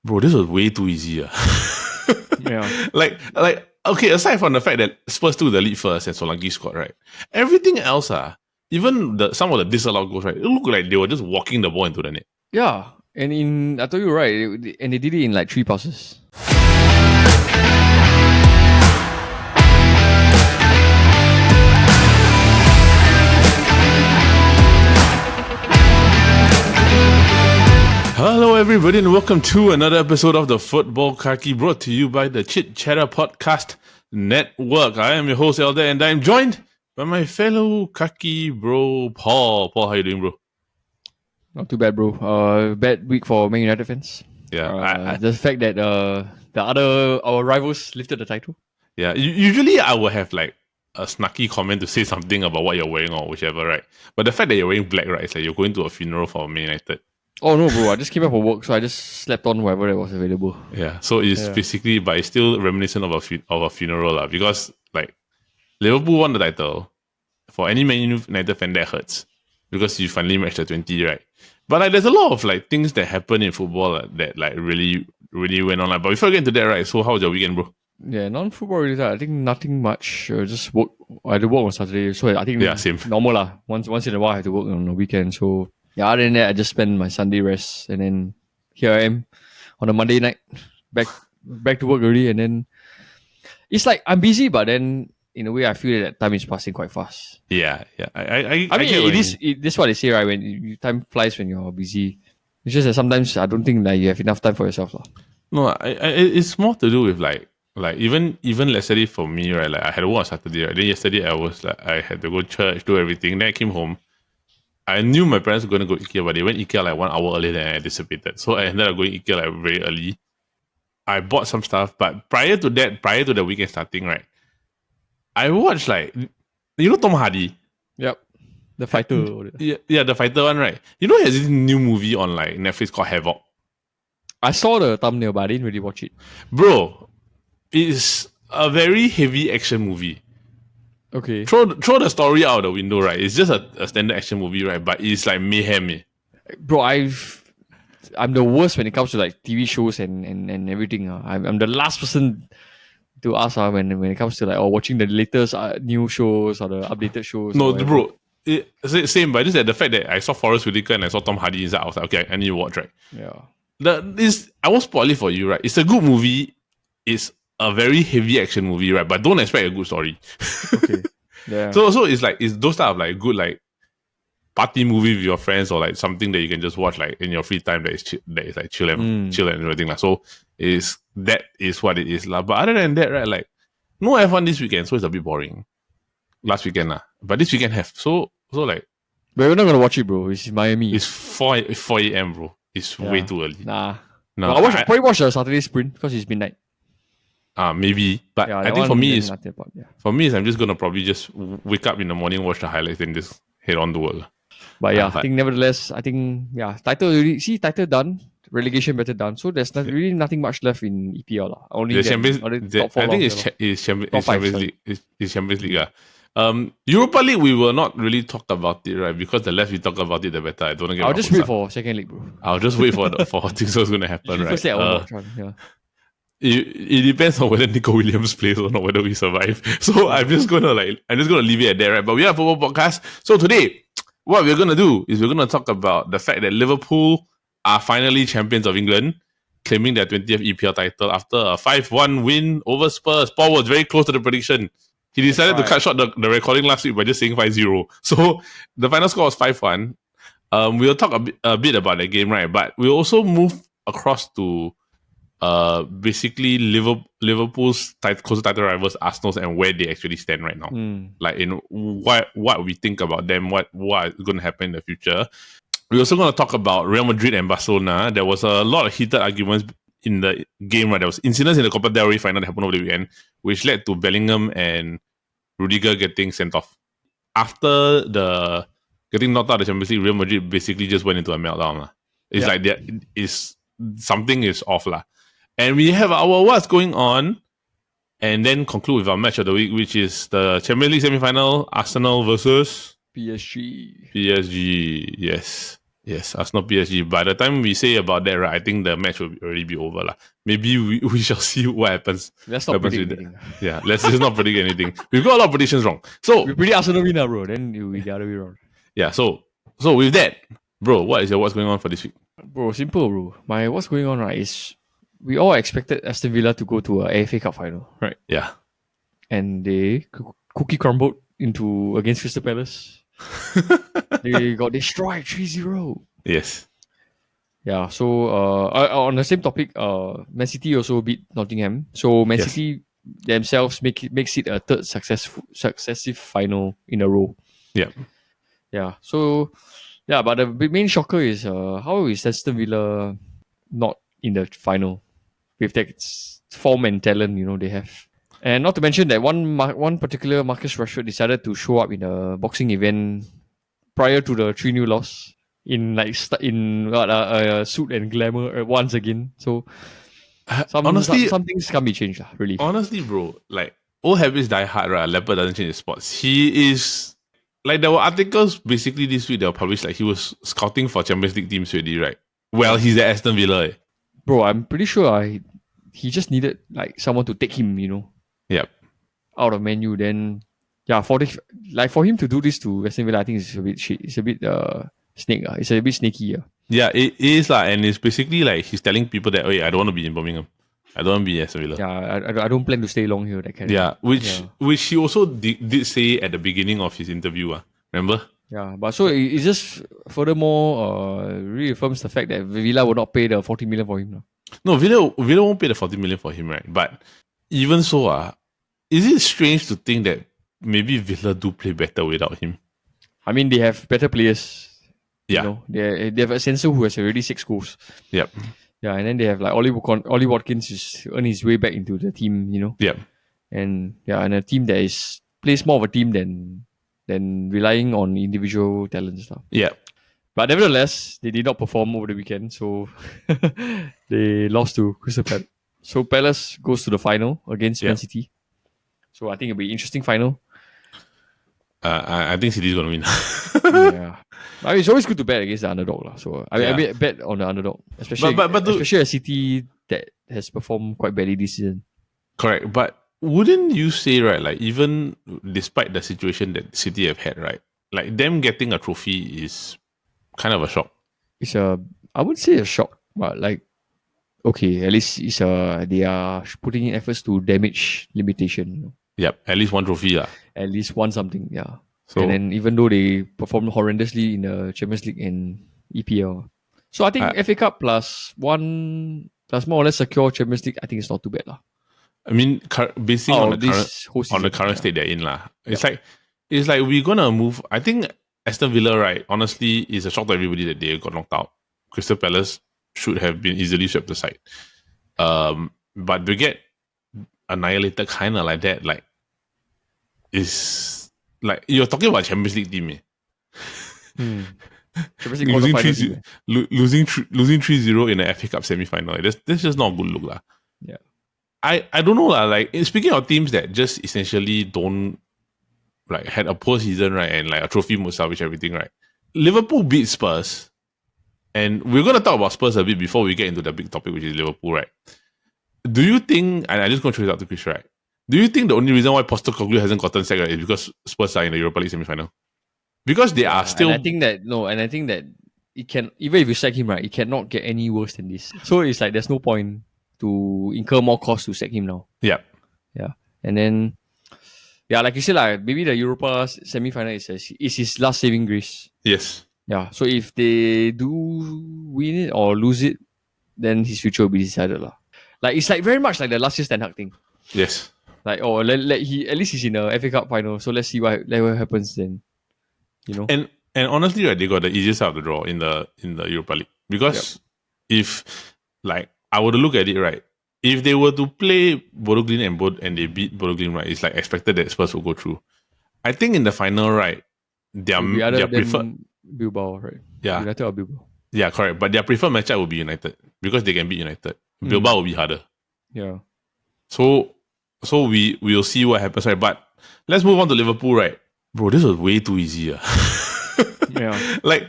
Bro, this was way too easy. Yeah. Okay, aside from the fact that Spurs took the lead first and Solanke scored, right? Everything else, even some of the disallowed goals, right? It looked like they were just walking the ball into the net. Yeah. And I told you right, and they did it in like 3 passes. Hello everybody and welcome to another episode of the Futbol Kaki, brought to you by the Chit Podcast Network. I am your host Elder and I am joined by my fellow Kaki bro Paul. Paul, how you doing, bro? Not too bad, bro. Bad week for Man United fans. Yeah, the fact that our rivals lifted the title. Yeah, usually I will have like a snarky comment to say something about what you're wearing or whichever, right? But the fact that you're wearing black, right, it's like you're going to a funeral for Man United. Oh no, bro! I just came back from work, so I just slept on whatever that was available. Yeah, so it's basically, but it's still reminiscent of a funeral, because like Liverpool won the title. For any Man United fan, that hurts because you finally matched the 20, right? But like, there's a lot of like things that happen in football that like really went on. Like, but before we get into that, right? So how was your weekend, bro? Yeah, non-football related. I think nothing much. Just work. I had to work on Saturday, so I think same. Normal lah. Once in a while, I have to work on the weekend. So yeah, other than that, I just spend my Sunday rest, and then here I am on a Monday night, back to work already, and then it's like I'm busy, but then in a way I feel that time is passing quite fast. Yeah. I mean, this is what they say, right? When time flies when you're busy. It's just that sometimes I don't think like you have enough time for yourself, lah. No, it's more to do with like even let's say for me, right? Like I had to work on Saturday, right? Then yesterday I had to go to church, do everything. Then I came home. I knew my parents were going to go IKEA, but they went IKEA like 1 hour earlier than I anticipated. So I ended up going IKEA like very early. I bought some stuff, but prior to the weekend starting, right, I watched like, you know Tom Hardy? Yep. The fighter. Yeah, the fighter one, right? You know, he has this new movie on like Netflix called Havoc. I saw the thumbnail, but I didn't really watch it. Bro, it's a very heavy action movie. Okay. Throw the story out the window, right? It's just a standard action movie, right? But it's like mayhem. Bro, I'm the worst when it comes to like TV shows and everything. I'm the last person to ask when it comes to like watching the latest new shows or the updated shows. No, bro. Same, but just that the fact that I saw Forrest Whitaker and I saw Tom Hardy inside, I was like, okay, I need to watch, right? Yeah. I won't spoil it for you, right? It's a good movie. It's a very heavy action movie, right? But don't expect a good story. Okay. Yeah. So it's those type of like good like party movie with your friends, or like something that you can just watch like in your free time that is like chill and everything like. So that is what it is lah. But other than that, right, like no F1 this weekend, so it's a bit boring. Last weekend lah, but this weekend have so like. But we're not gonna watch it, bro. It's Miami. It's 4 a.m, bro. It's way too early. No. I'll probably watch the Saturday sprint because it's midnight. Maybe. But I think for me is I'm just gonna probably just wake up in the morning, watch the highlights, and just head on to work. But yeah, I think nevertheless, title done, relegation better done. So there's really nothing much left in EPL lah. Only the Champions. I think it's Champions League. Europa League we will not really talk about it, right? Because the less we talk about it, the better. I don't get. I'll just wait for second league, bro. I'll just wait for things that's gonna happen, right? Firstly, I won't watch. Yeah. It depends on whether Nico Williams plays or not, whether we survive. So I'm just gonna leave it at that, right? But we are a football podcast. So today, what we're gonna do is we're gonna talk about the fact that Liverpool are finally champions of England, claiming their 20th EPL title after a 5-1 win over Spurs. Paul was very close to the prediction. He decided to cut short the recording last week by just saying 5-0. So the final score was 5-1. We'll talk a bit about the game, right? But we'll also move across to basically Liverpool's closer title rivals, Arsenal, and where they actually stand right now. Like in what we think about them, what is going to happen in the future. We're also going to talk about Real Madrid and Barcelona. There was a lot of heated arguments in the game, right? There was incidents in the Copa del Rey final that happened over the weekend, which led to Bellingham and Rudiger getting sent off. After getting knocked out of the Champions League, Real Madrid basically just went into a meltdown. It's like something is off lah. And we have our what's going on, and then conclude with our match of the week, which is the Champions League semi-final, Arsenal versus PSG. PSG, yes. Yes, Arsenal PSG. By the time we say about that, right, I think the match will already be over. Lah. Maybe we shall see what happens. Let's not happens predict with anything. that. Yeah, let's just not predict anything. We've got a lot of predictions wrong. So We predict Arsenal win, bro. Then you be the other way around. yeah, so with that, bro, what's going on for this week? Bro, simple, bro. What's going on, right, is we all expected Aston Villa to go to a FA Cup final, right? Yeah. And they cookie crumbled against Crystal Palace. They got destroyed 3-0. Yes. Yeah, so on the same topic, Man City also beat Nottingham. So Man Yes. City themselves makes it a third successive final in a row. Yeah. Yeah. So yeah, but the main shocker is how is Aston Villa not in the final with that form and talent they have. And not to mention that one particular Marcus Rashford decided to show up in a boxing event prior to the 3-0 loss in a suit and glamour once again. So honestly, some things can't be changed, really. Honestly, bro, like old habits die hard, right? Leopard doesn't change his spots. He is like there were articles basically this week that were published like he was scouting for Champions League teams already, right? Well, he's at Aston Villa. Bro, I'm pretty sure he just needed like someone to take him, Yep. out of menu. Then yeah, for him to do this to Aston Villa, I think it's a bit shit. It's a bit snake. It's a bit snaky. Yeah, it is like, and it's basically like he's telling people that, I don't want to be in Birmingham. I don't want to be in Aston Villa. Yeah, I don't plan to stay long here. That kind Yeah, of which he also did say at the beginning of his interview. Remember? Yeah, but so it just furthermore reaffirms the fact that Villa will not pay the 40 million for him. No, Villa won't pay the 40 million for him, right? But even so, is it strange to think that maybe Villa do play better without him? I mean, they have better players. Yeah. They have a Sensor who has already 6 goals. Yep. Yeah, and then they have like Ollie Watkins is earning his way back into the team, Yep. And a team that plays more of a team than relying on individual talent stuff. Yeah. But nevertheless, they did not perform over the weekend, so they lost to Crystal Palace. So Palace goes to the final against Man City. So I think it'll be an interesting final. I think City's gonna win. Yeah. I mean, it's always good to bet against the underdog. So I bet on the underdog. Especially a City that has performed quite badly this season. Correct. But wouldn't you say, right, like even despite the situation that City have had, right, like them getting a trophy is kind of a shock? I would say a shock, but like, okay, at least they are putting in efforts to damage limitation. Yep, at least one trophy. At least one something, yeah. So, and then even though they performed horrendously in the Champions League and EPL. So I think FA Cup plus more or less secure Champions League, I think it's not too bad. I mean, based on the current state they're in. It's like we're gonna move. I think Aston Villa, right, honestly, is a shock to everybody that they got knocked out. Crystal Palace should have been easily swept aside. But to get annihilated kind of like that, like, is like you're talking about Champions League team. Losing 3-0 in the FA Cup semi-final. That's just not a good look. Yeah. I don't know. Like, speaking of teams that just essentially don't like had a poor season, right, and like a trophy would salvage everything, right? Liverpool beat Spurs. And we're gonna talk about Spurs a bit before we get into the big topic, which is Liverpool, right? Do you think, and I just gonna throw it out to Chris, right? Do you think the only reason why Postecoglou hasn't gotten sacked is because Spurs are in the Europa League semi-final? Because they are still. And I think that it can, even if you sack him, right, it cannot get any worse than this. So it's like there's no point to incur more cost to sack him now. Yeah. Yeah. And then, yeah, like you said, like maybe the Europa semi-final is his last saving grace. Yes. Yeah. So if they do win it or lose it, then his future will be decided. Like it's like very much like the last year's Ten Hag thing. Yes. Like, at least he's in a FA Cup final, so let's see what happens then. And honestly, right, they got the easiest out of the draw in the Europa League. Because if, like, I were to look at it, right, if they were to play Bodo Glimt and they beat Bodo Glimt, right, it's like expected that Spurs will go through. I think in the final, right, their preferred Bilbao, right? Yeah. United or Bilbao. Yeah, correct. But their preferred matchup will be United because they can beat United. Bilbao will be harder. Yeah. So we will see what happens, right? But let's move on to Liverpool, right? Bro, this was way too easy. Yeah. Like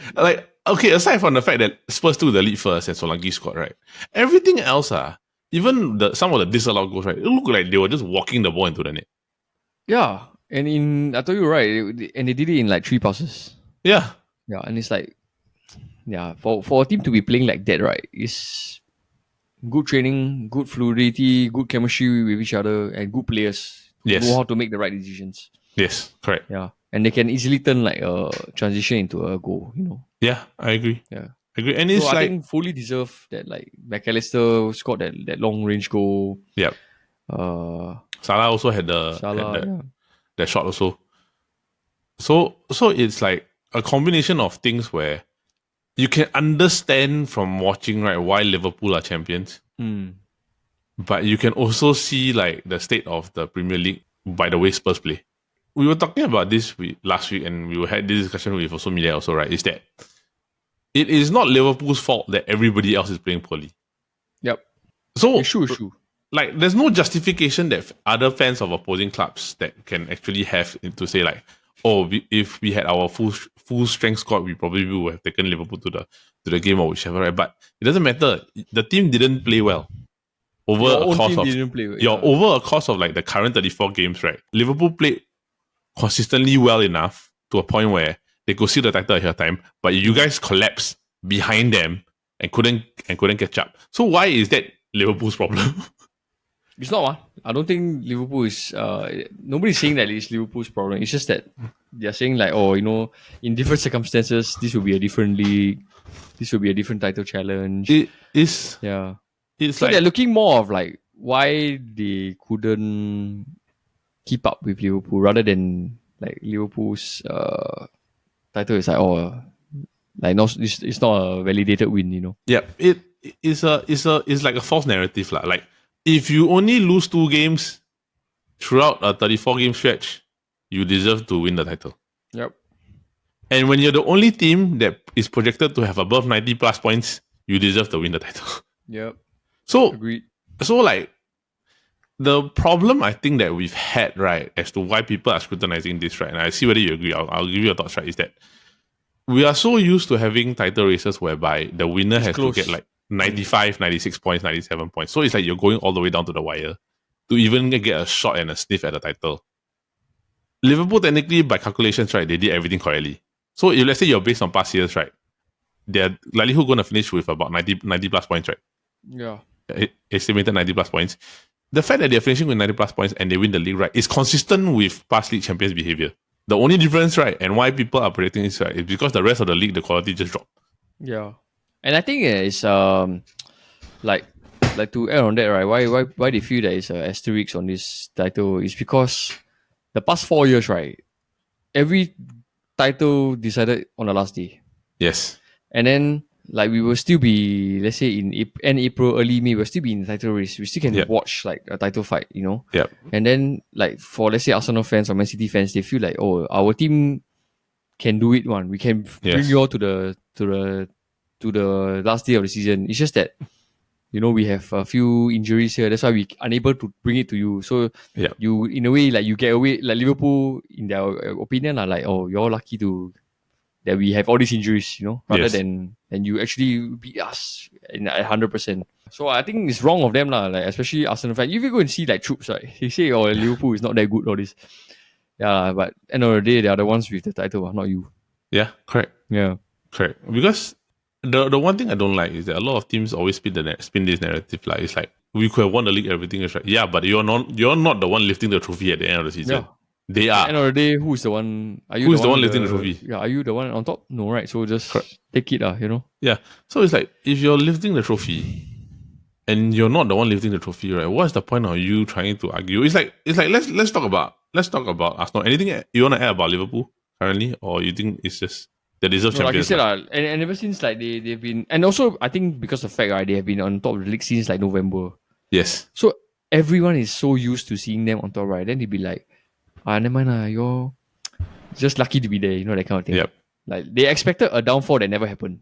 okay, aside from the fact that Spurs took the lead first and Solanke scored, right? Everything else, even some of the disallowed goals, right? It looked like they were just walking the ball into the net. Yeah, and I told you right, and they did it in like 3 passes. Yeah. Yeah, and it's like, yeah, for a team to be playing like that, right, is good training, good fluidity, good chemistry with each other, and good players who Yes. know how to make the right decisions. Yes, correct. Yeah, and they can easily turn like a transition into a goal. Yeah, I agree. Yeah. I agree. And it's So I like, think fully deserve that. Like McAllister scored that long range goal. yeah, Salah also had Salah, that shot also. So it's like a combination of things where you can understand from watching, right, why Liverpool are champions. But you can also see like the state of the Premier League by the way Spurs play. We were talking about this last week, and we had this discussion with also Media also, right? Is that it is not Liverpool's fault that everybody else is playing poorly. Yep. So It's true. like, there's no justification that other fans of opposing clubs that can actually have to say like, oh, if we had our full strength squad, we probably would have taken Liverpool to the game or whichever, right? But it doesn't matter. The team didn't play well over Your a own course team of didn't play well, your yeah. over a course of like the current 34 games, right? Liverpool played consistently well enough to a point where they could see the title ahead of time, but you guys collapsed behind them and couldn't catch up. So why is that Liverpool's problem? It's not one. I don't think Liverpool is. Nobody's saying that it's Liverpool's problem. It's just that they're saying like, oh, in different circumstances, this will be a different league. This will be a different title challenge. It's So like, they're looking more of like why they couldn't keep up with Liverpool rather than like Liverpool's title is like, oh, like no, it's not a validated win. yeah, it's like a false narrative lah. Like, if you only lose 2 games throughout a 34 game stretch, you deserve to win the title. Yep. And when you're the only team that is projected to have above 90 plus points, you deserve to win the title. Yep. So Agreed. So like, the problem I think that we've had, right, as to why people are scrutinizing this, right, and I see whether you agree, I'll give you your thoughts, right, is that we are so used to having title races whereby the winner has close. to get like 95, 96 points, 97 points. So it's like you're going all the way down to the wire to even get a shot and a sniff at the title. Liverpool, technically, by calculations, right, they did everything correctly. So if let's say you're based on past years, right, they're likely going to finish with about 90 plus points, right? Yeah. Estimated 90 plus points. The fact that they're finishing with 90 plus points and they win the league, right, is consistent with past league champions' behavior. The only difference, right, and why people are predicting this, right, is because the rest of the league, the quality just dropped. Yeah. And I think it's like to add on that, right? Why they feel that it's an asterisk on this title is because the past 4 years, right, every title decided on the last day. Yes. And then like we will still be, let's say in end April, early May, we'll still be in the title race. We still can watch like a title fight, Yep. And then like for let's say Arsenal fans or Man City fans, they feel like, oh, our team can do it one. We can bring you all to the last day of the season. It's just that we have a few injuries here. That's why we unable to bring it to you. So you in a way like you get away, like Liverpool in their opinion are like, oh, you're lucky that we have all these injuries, rather than you actually beat us at 100%. So I think it's wrong of them lah. Like especially Arsenal fans. If you go and see like troops, right, they say, oh, Liverpool is not that good, all this. Yeah, but end of the day, they are the ones with the title, not you. Yeah, correct. Yeah, correct. Because the one thing I don't like is that a lot of teams always spin this narrative. Like, it's like, we could have won the league, everything is right. Yeah, but you're not the one lifting the trophy at the end of the season. Yeah. They are. At the end of the day, who is the one? Who is the one lifting the trophy? Yeah, are you the one on top? No, right? So just take it, Yeah. So it's like, if you're lifting the trophy and you're not the one lifting the trophy, right? What's the point of you trying to argue? It's like let's talk about Arsenal. Anything you want to add about Liverpool currently, or you think it's just they deserve champions? Like you said, and ever since like they've been, and also I think because of the fact, right, they have been on top of the league since like November. Yes. So everyone is so used to seeing them on top, right? Then they be like, never mind, you're just lucky to be there, that kind of thing. Yep. Like they expected a downfall that never happened.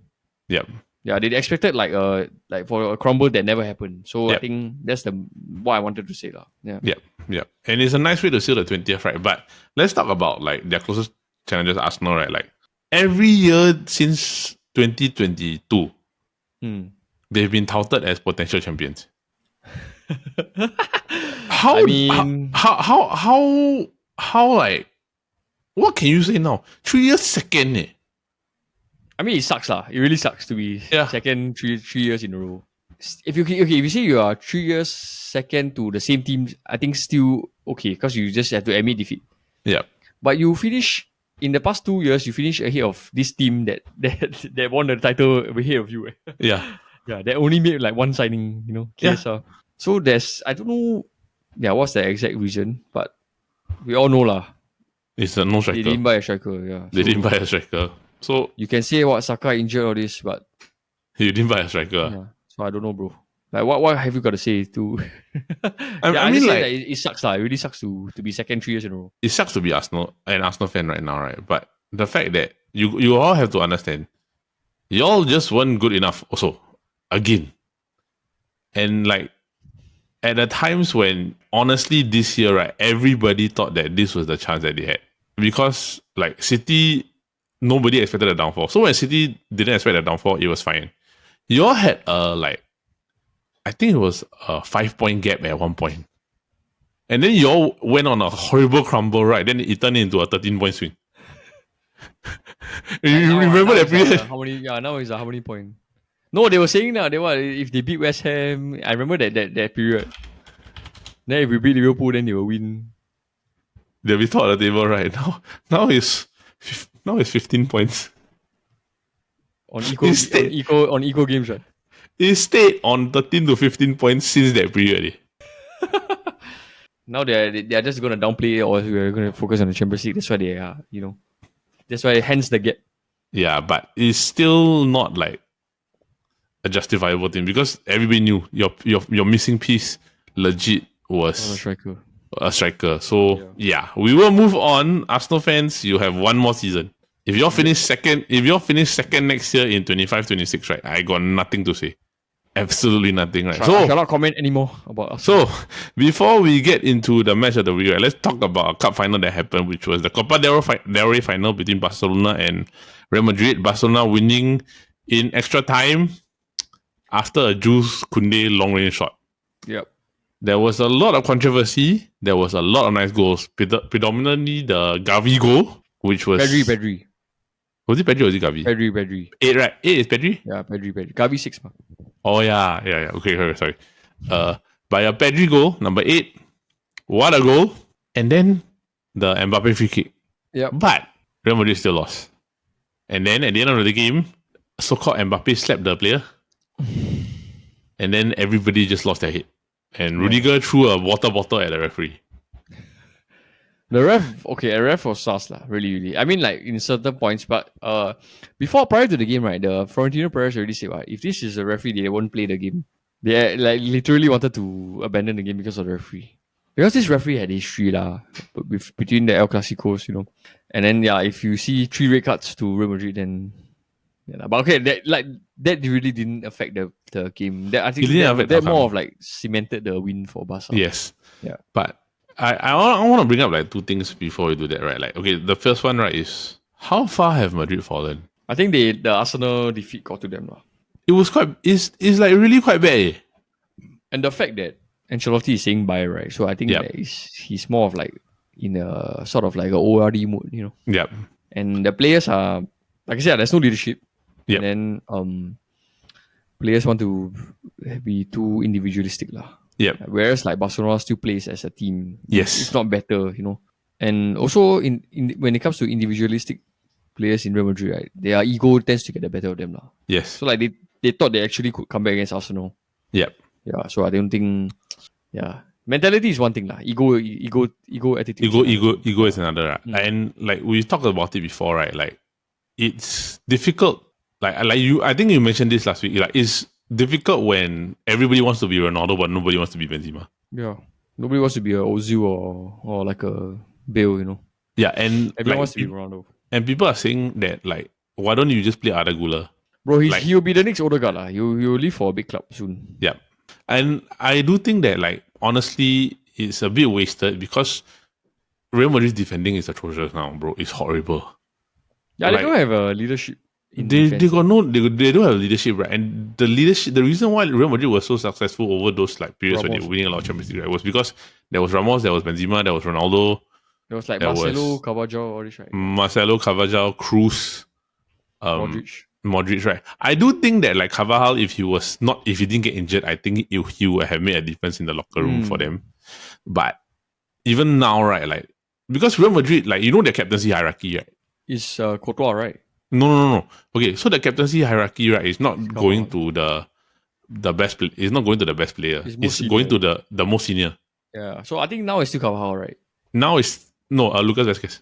Yep. Yeah, they expected like for a crumble that never happened. So I think that's what I wanted to say lah. Yeah. Yeah. And it's a nice way to seal the 20th, right? But let's talk about like their closest challengers, Arsenal, right? Like every year since 2022, Hmm. they've been touted as potential champions. How, I mean, how like, what can you say now? 3 years second, eh? I mean, it sucks lah. It really sucks to be Yeah. second three years in a row. If you say you are 3 years second to the same team, I think still okay because you just have to admit defeat. Yeah. But you finish in the past 2 years, you finish ahead of this team that won the title ahead of you. Yeah. Yeah, they only made like one signing, KSR. So I don't know, what's the exact reason, but we all know lah. It's a no striker. They didn't buy a striker, yeah. They didn't buy a striker. So You can say what Saka injured all this, but you didn't buy a striker. yeah. So I don't know, bro. Like what have you got to say to? I mean, like, it sucks lah. It really sucks to be second 3 years in a row. it sucks to be an Arsenal fan right now, right? But the fact that you all have to understand, you all just weren't good enough also, again. And like, at the times when, honestly, this year, right, everybody thought that this was the chance that they had. Because, like, City, nobody expected a downfall. So when City didn't expect a downfall, it was fine. You all had I think it was a 5-point gap at one point. And then you all went on a horrible crumble, right? Then it turned into a 13-point swing. You remember that period? How many? Yeah, now is how many point? No, they were saying now if they beat West Ham. I remember that period. Then if we beat Liverpool, then they will win. They'll be top of the table, right? Now it's 15 points. On equal games, right? It stayed on 13 to 15 points since that period. Now they are just gonna downplay it, or we're gonna focus on the Champions League. That's why they are, that's why hence the gap. Yeah, but it's still not like a justifiable thing because everybody knew your missing piece legit was a striker. So yeah, we will move on. Arsenal fans, you have one more season. If y'all finish second next year in 25-26, right? I got nothing to say. Absolutely nothing, right? So I cannot comment anymore about Arsenal. So before we get into the match of the week, right, let's talk about a cup final that happened, which was the Copa del Rey final between Barcelona and Real Madrid. Barcelona winning in extra time after a Jules Koundé long range shot. Yep. There was a lot of controversy. There was a lot of nice goals. Predominantly the Gavi goal, which was Pedri. Was it Pedri or was it Gavi? Pedri. 8, right? 8 is Pedri? Yeah, Pedri. Gavi 6. Oh, yeah. Okay, sorry. By a Pedri goal, number 8. What a goal. And then the Mbappe free kick. Yep. But Real Madrid still lost. And then at the end of the game, so-called Mbappe slapped the player. And then everybody just lost their head. And Rudiger threw a water bottle at the referee. The ref was sus lah, really. I mean, like in certain points, but prior to the game, right, the Florentino Perez already said, if this is a referee, they won't play the game. They like literally wanted to abandon the game because of the referee. Because this referee had history lah, between the El Clasicos, and then if you see 3 red cards to Real Madrid, then but okay, that really didn't affect the game. I think that more of like cemented the win for Barca. Yes. Yeah. But I want to bring up like 2 things before we do that, right? Like, okay, the first one, right, is how far have Madrid fallen? I think the Arsenal defeat got to them lah. It was it's like really quite bad. Eh? And the fact that Ancelotti is saying bye, right? So I think that he's more of like in a sort of like a ORD mode, Yep. And the players are, like I said, there's no leadership. Yep. And then players want to be too individualistic lah. Yep. Whereas like Barcelona still plays as a team. Yes. If not better, And also in when it comes to individualistic players in Real Madrid, right, their ego tends to get the better of them lah. Yes. So like they thought they actually could come back against Arsenal. Yep. Yeah. So I don't think. Yeah. Mentality is one thing lah. Ego attitude. Ego is another. Right? And like we talked about it before, right? Like it's difficult. Like you, I think you mentioned this last week. Like it's difficult when everybody wants to be Ronaldo, but nobody wants to be Benzema. Yeah, nobody wants to be a Ozil or like a Bale. Yeah, and everyone wants to be Ronaldo. And people are saying that like, why don't you just play Arda Güler? Bro, he'll be the next Odegaard lah. He'll leave for a big club soon. Yeah, and I do think that like honestly, it's a bit wasted because Real Madrid's defending is atrocious now, bro. It's horrible. Yeah, they don't have a leadership. in They defense. got no they don't have leadership, right? And the reason why Real Madrid was so successful over those like periods where they Ramos. were winning a lot of Champions League, right, was because there was Ramos, there was Benzema, there was Ronaldo, There was like there Marcelo, was Carvajal, all this, right? Marcelo, Carvajal, Cruz, Modric, right? I do think that like Carvajal, if he didn't get injured, I think he would have made a difference in the locker room for them. But even now, right, like because Real Madrid, like their captaincy hierarchy, right? Is Courtois, right? No. Okay, so the captaincy hierarchy, right, is not Carvajal. going to the best. It's not going to the best player. It's going to the most senior. Yeah. So I think now it's still Carvajal, right? Now it's no Lucas Vazquez.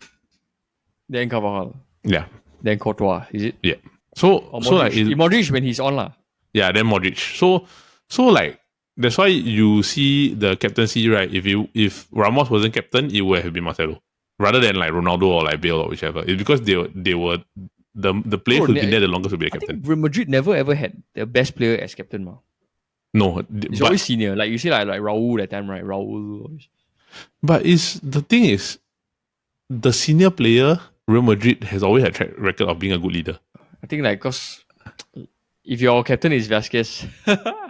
Then Carvajal. Yeah. Then Courtois, is it? Yeah. So like Modric when he's on lah. Yeah, then Modric. So like that's why you see the captaincy, right? If Ramos wasn't captain, it would have been Marcelo rather than like Ronaldo or like Bale or whichever. It's because they were the player who's been there the longest to be a captain. I think Real Madrid never ever had the best player as captain, ma. No, it's always senior. Like you see, like Raul that time, right? Raul. But the thing is, the senior player Real Madrid has always had track record of being a good leader. I think like because if your captain is Vazquez,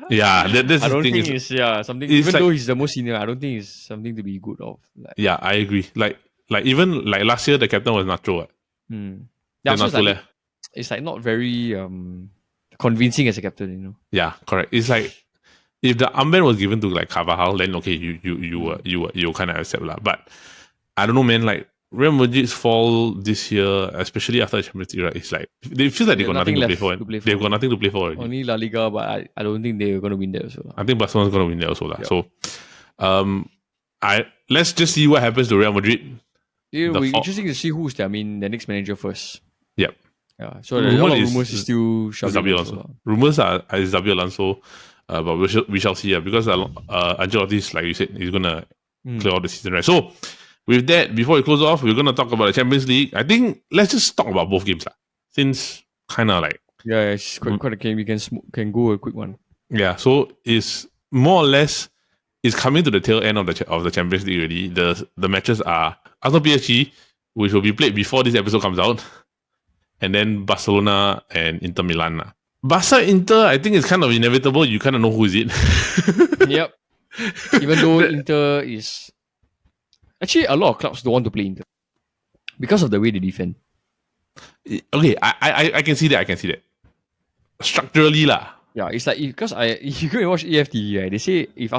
yeah, that's I the don't thing. think it's something. Even though he's the most senior, I don't think it's something to be good of. Like, yeah, I agree. Like even like last year, the captain was Nacho. Yeah, so it's like not very convincing as a captain, Yeah, correct. It's like if the armband was given to like Carvajal, then okay, you kind of accept lah. But I don't know, man. Like Real Madrid's fall this year, especially after the Champions League, right? It's like they feel like they got nothing to play for. They've got nothing to play for already. Only La Liga, but I don't think they're going to win there also. I think Barcelona's going to win there also lah. Yeah. So, let's just see what happens to Real Madrid. It will be interesting to see who's their next manager first. Yep. Yeah. So the rumors is still Xabi Alonso. Rumors are Xabi Alonso, but we shall see. Because Ancelotti, like you said, is gonna clear out the season, right? So with that, before we close off, we're gonna talk about the Champions League. I think let's just talk about both games, since kind of like it's quite a game. We can go a quick one. Yeah. So it's more or less it's coming to the tail end of the Champions League already. The matches are Arsenal PSG, which will be played before this episode comes out, and then Barcelona and Inter Milan. Barca Inter, I think it's kind of inevitable. You kind of know who is it. Yep. Even though Inter is actually a lot of clubs don't want to play Inter because of the way they defend. Okay, I can see that. I can see that. Structurally lah. Yeah, it's like if you go and watch EFTV, right, they say if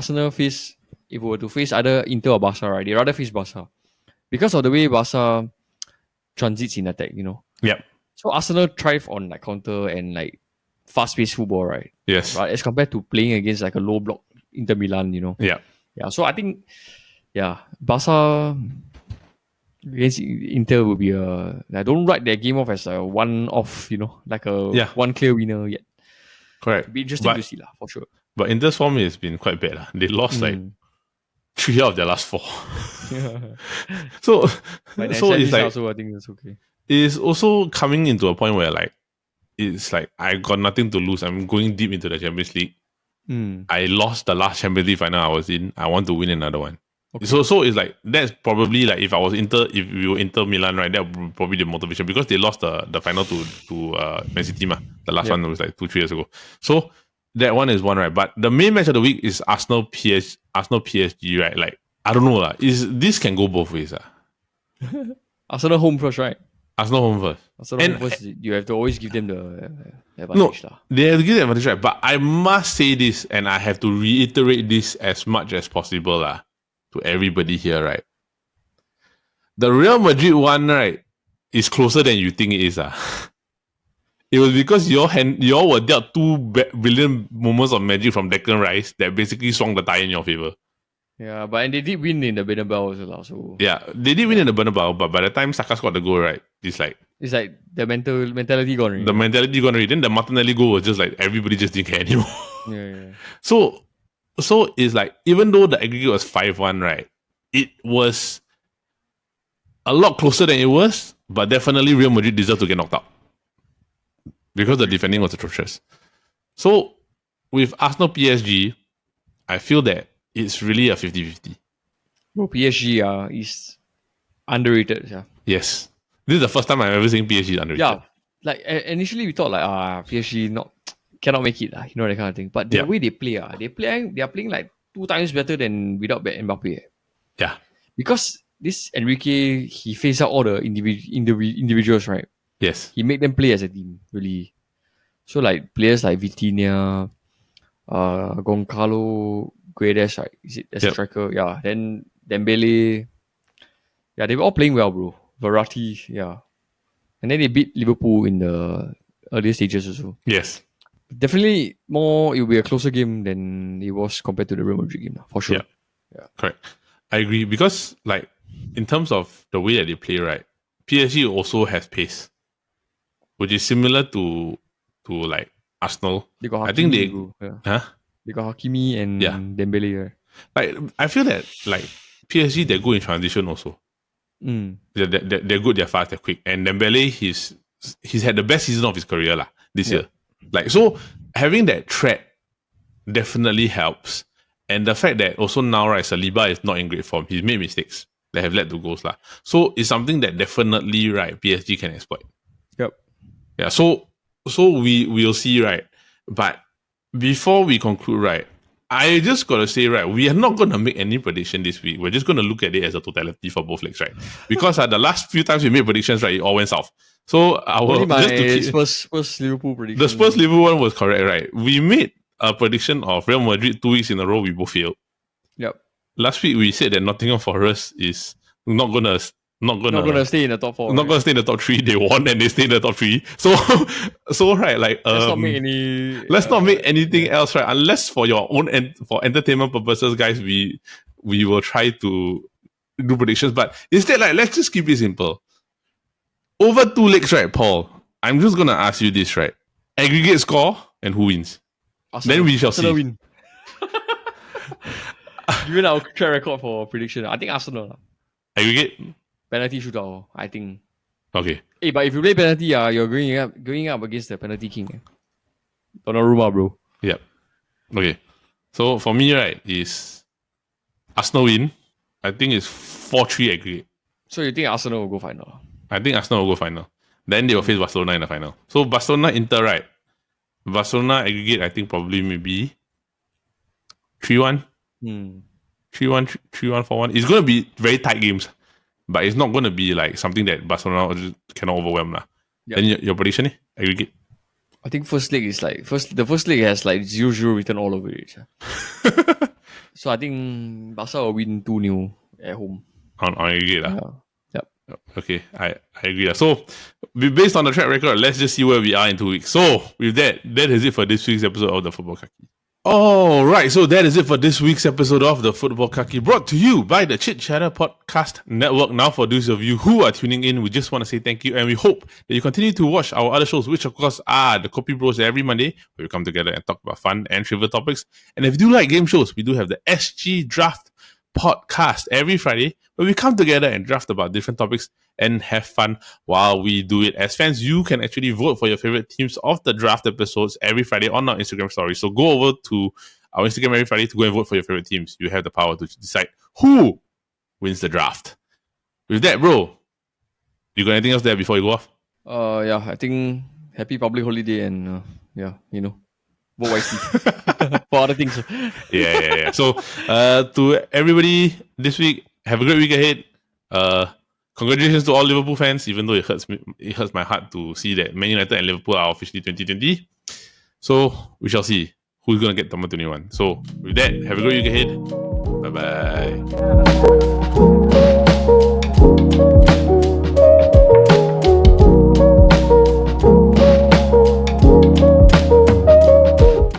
we were to face either Inter or Barca, right, they rather face Barca because of the way Barca transits in attack. Yep. So Arsenal thrive on like counter and like fast-paced football, right? Yes. Right, as compared to playing against like a low block Inter Milan, Yeah. Yeah. So I think, Barca against Inter will be don't write their game off as a one-off, like a one clear winner yet. Correct. It'll be interesting to see for sure. But Inter's form has been quite bad. They lost like 3 out of their last 4. So it's like also, I think that's okay. It's also coming into a point where like it's like I got nothing to lose. I'm going deep into the Champions League. I lost the last Champions League final I was in. I want to win another one. Okay. So it's like that's probably like if we were Inter Milan, right, that would probably the motivation because they lost the final to Man City, the last one was like 2-3 years ago. So that one is one, right? But the main match of the week is Arsenal PSG, right? Like I don't know this can go both ways. Arsenal home first, right? Arsenal home first. Home first, you have to always give them the advantage. No, they have to give the advantage, right? But I must say this, and I have to reiterate this as much as possible to everybody here, right? The Real Madrid one, right, is closer than you think it is. It was because y'all were dealt 2 brilliant moments of magic from Declan Rice that basically swung the tie in your favor. Yeah, but they did win in the Bernabeu also. So. Yeah, they did win in the Bernabeu, but by the time Saka scored the goal, right, it's like the mentality gone already. The mentality gone already. Then the Martinelli goal was just like everybody just didn't care anymore. Yeah. So it's like even though the aggregate was 5-1, right, it was a lot closer than it was, but definitely Real Madrid deserved to get knocked out because the defending was atrocious. So with Arsenal PSG, I feel that it's really a 50-50. Bro, PSG is underrated. Yeah. Yes. This is the first time I've ever seen PSG underrated. Yeah. like initially we thought like PSG cannot make it, you know, that kind of thing. But the way they play, they are playing like 2 times better than without Mbappe. Yeah. Because this Enrique, he phased out all the individuals, right? Yes. He made them play as a team, really. So like players like Vitinha, Goncalo Guedes, right? Is it as a striker? Yeah. Then Dembele. Yeah, they were all playing well, bro. Verratti, yeah. And then they beat Liverpool in the earlier stages also. Yes. Definitely more, it will be a closer game than it was compared to the Real Madrid game, for sure. Yeah. Correct. I agree because like in terms of the way that they play, right? PSG also has pace, which is similar to like Arsenal. They got Hakimi, I think they bro. Yeah. huh? They got Hakimi and Dembele. Right? Like I feel that like PSG they're good in transition also. They're good, they're fast, they're quick. And Dembele, he's had the best season of his career this year. Like so having that threat definitely helps. And the fact that also now, right, Saliba is not in great form. He's made mistakes that have led to goals. So it's something that definitely, right, PSG can exploit. Yep. Yeah, so we'll see, right? But before we conclude, right, I just gotta say, right, we are not gonna make any prediction this week. We're just gonna look at it as a totality for both legs, right? Because the last few times we made predictions, right, it all went south. So Spurs Liverpool prediction. The Spurs Liverpool one was correct, right? We made a prediction of Real Madrid 2 weeks in a row. We both failed. Yep. Last week we said that Nottingham Forest is not gonna stay in the top 4. Not gonna stay in the top 3. They won and they stay in the top 3. So right, like let's not make anything else, right? Unless for your own for entertainment purposes, guys, we will try to do predictions. But instead, like let's just keep it simple. Over 2 legs, right, Paul? I'm just gonna ask you this, right? Aggregate score and who wins? Arsenal. Then we shall see. Win. Given our track record for prediction, I think Arsenal. Aggregate? Penalty shootout, I think. Okay. Hey, but if you play penalty, you're going up against the penalty king. Donnarumma, bro. Yep. Okay. So for me, right, is Arsenal win. I think it's 4-3 aggregate. So you think Arsenal will go final? I think Arsenal will go final. Then they will face Barcelona in the final. So Barcelona Inter, right? Barcelona aggregate, I think probably maybe 3-1. 3-1, 4-1. It's going to be very tight games. But it's not going to be like something that Barcelona cannot overwhelm. Yep. Then your prediction, aggregate? I think first leg is like the first leg has like 0-0 written all over it. So I think Barca will win 2-0 at home. On aggregate. Yep. Okay, I agree. So based on the track record, let's just see where we are in 2 weeks. So with that is it for this week's episode of the Futbol Kaki. Alright, so that is it for this week's episode of the Futbol Kaki, brought to you by the Chit Podcast Network. Now, for those of you who are tuning in, we just want to say thank you, and we hope that you continue to watch our other shows, which of course are the Copy Bros every Monday, where we come together and talk about fun and trivial topics. And if you do like game shows, we do have the SG Draft Podcast every Friday, where we come together and draft about different topics and have fun while we do it. As fans, you can actually vote for your favorite teams of the draft episodes every Friday on our Instagram story. So go over to our Instagram every Friday to go and vote for your favorite teams. You have the power to decide who wins the draft. With that, bro, you got anything else there before you go off? Yeah, I think happy public holiday and vote wisely for other things. Yeah. So to everybody this week, have a great week ahead. Congratulations to all Liverpool fans, even though it hurts my heart to see that Man United and Liverpool are officially 2020. So we shall see who's going to get number 21. So with that, have a great week ahead. Bye-bye.